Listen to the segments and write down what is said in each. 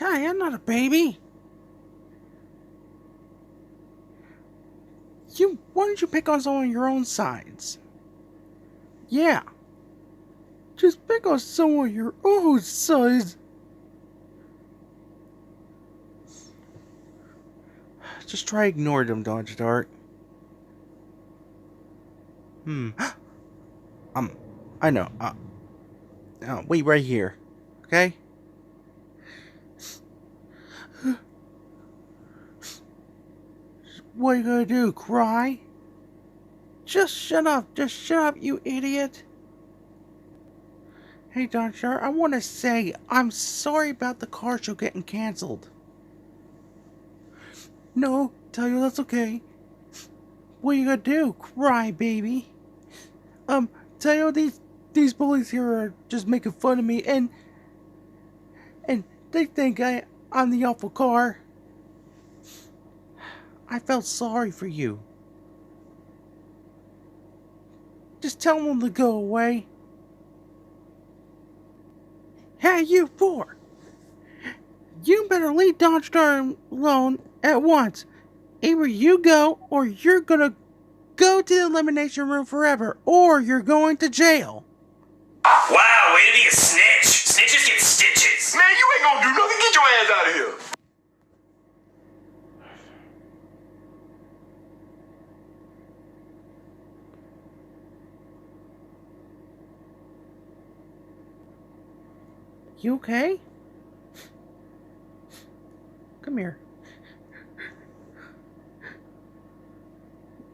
Hey, I'm not a baby. Why don't you pick on some of your own sides? Yeah, just pick on some of your own sides. Just try ignore them, Dodge Dart. Um, I know. Wait right here, okay? What are you gonna do? Cry? Just shut up! Just shut up, you idiot! Hey, Dodge Dart, I want to say I'm sorry about the car show getting canceled. No, tell you that's okay. What are you gonna do? Cry, baby? Um, tell you these bullies here are just making fun of me, and they think I'm the awful car. I felt sorry for you. Just tell them to go away. Hey, you four! You better leave Dodge Dart alone at once. Either you go, or you're gonna go to the elimination room forever, or you're going to jail. Wow, way to be a snitch. Snitches get stitches. Man, you ain't gonna do nothing. Get your ass out of here. You okay? Come here.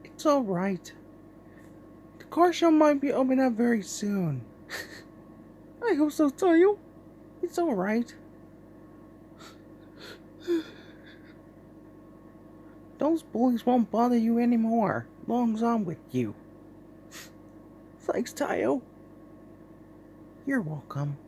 It's alright. The car show might be opening up very soon. I hope so, Tayo. It's alright. Those bullies won't bother you anymore, as long as I'm with you. Thanks, Tayo. You're welcome.